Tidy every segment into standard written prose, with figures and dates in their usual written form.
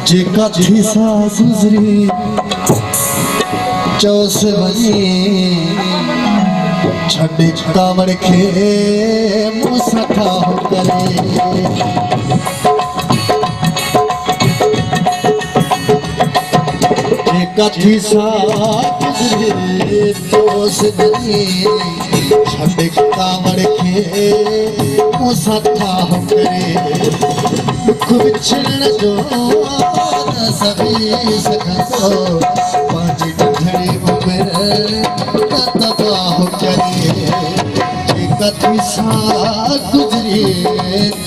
जेका झीसा गुजरी चौस बनी छड़े कावड़ खे मुसठा हो करे जेका झीसा गुजरी चौस बनी छड़े कावड़ खे मुसठा हो करे दुख विछड़न जो न सभी सकतो पांच ढड़ी उम्र तबाह करे जेका झीसा गुजरी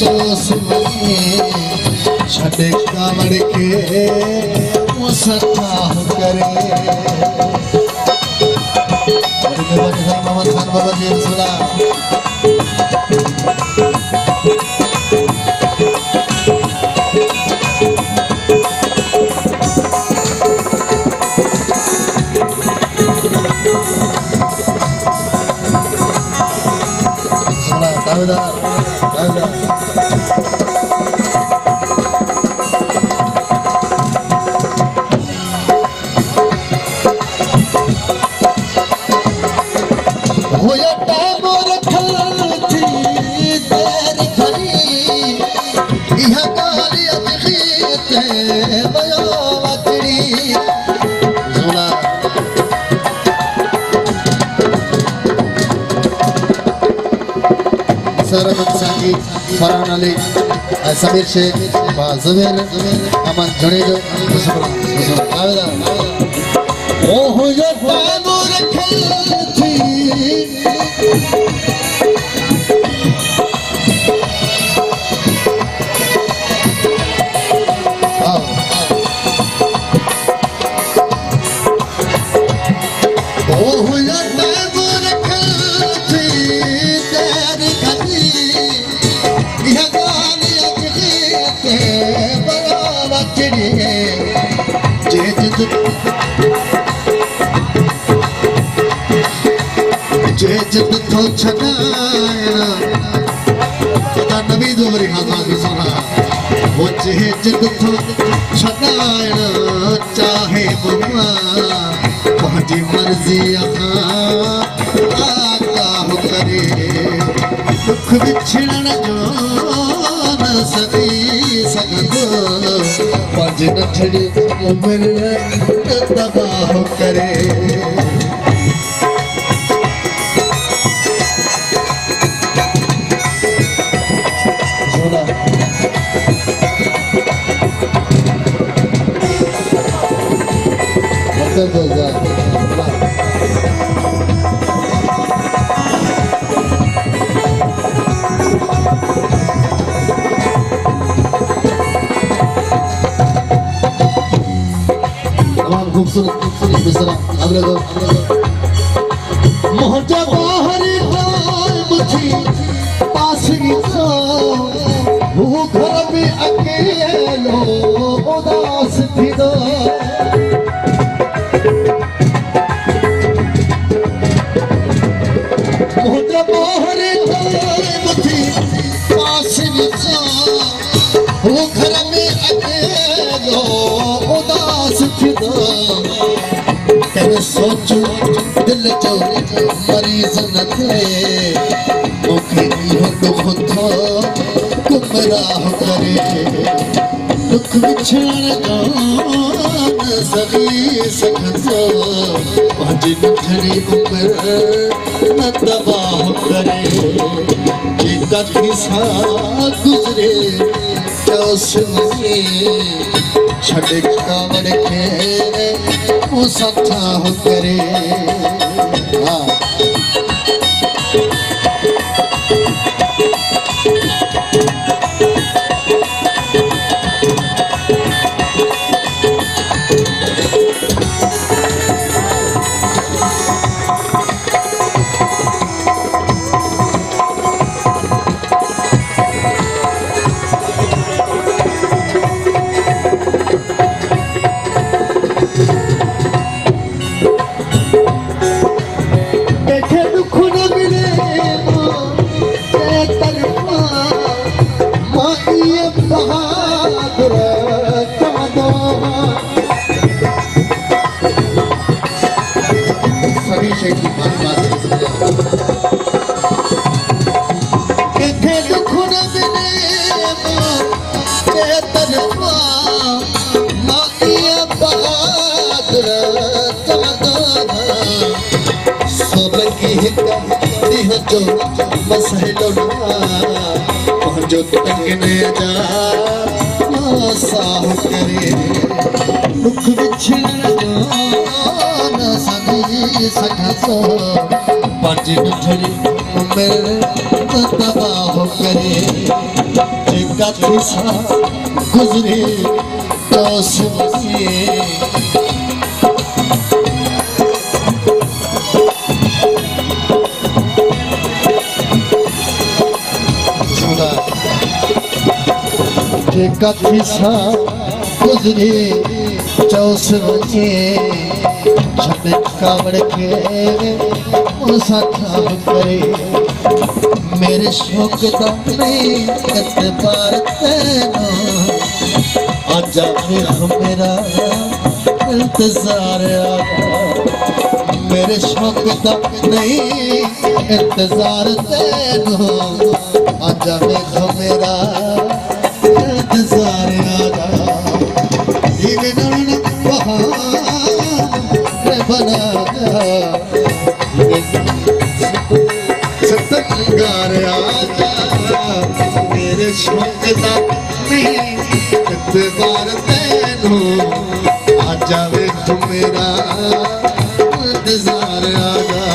चौस में छड़े कावड़ के मुसठा करे मोहम्मद खान बाबा जी सुना फरहान अली समीर शेख जुबैर अमन जडेजा ओहो यो बाबू रखल थी ओहो यो बाबू रखल थी तेरी खती जब तो छनाया पता नबी दोबरी खासा की सुना वो जब तो छनाया चाहे मम्मा पहुंची मर्जी आका हो करे दुख विछड़न जो न सही सकदो पंज नठड़ी उम्र तबाह करे खूबसूरत मिसरा मोहजा बाहरी मुझी पास वो घर में अकेलो उदास थी दो मोहजा बाहरी मुझी पास वो घर में अकेलो उदास थी दो सोचो दिल जो मरीज न थे मुखे इहो दुख थो गुमराह करे दुख विछड़न जो न सही सकतो पंहिंजी नठड़ी उम्र न तबाह करे जेका झीसा गुजरे चौस में छड़े कावड़ के मुसठा हो करे की दिह जो मसलो जो तंग ने जा साह करे दुख विछड़न जो न सभी सकसो पंज नठरी मेरे तबाह करे जेका थिसा गुजरे तो सुनिए जेका थिसा गुजरे चौस वजे छप कावड़ के उसा खाब करे मेरे शौक दा नहीं एतबार तेनो आजा मेरा इंतजार आगा मेरे शौक दा नहीं इंतजार तेनो आजा मेरा इंतजार आगा इने नन बहार बना सतंगार आजा मेरे शौक दा नहीं एतबार तेनो आजा वेख मेरा इंतजार आगा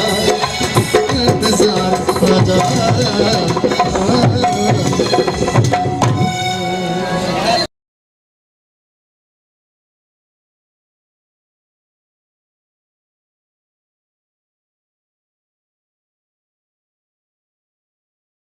इंतजार आजा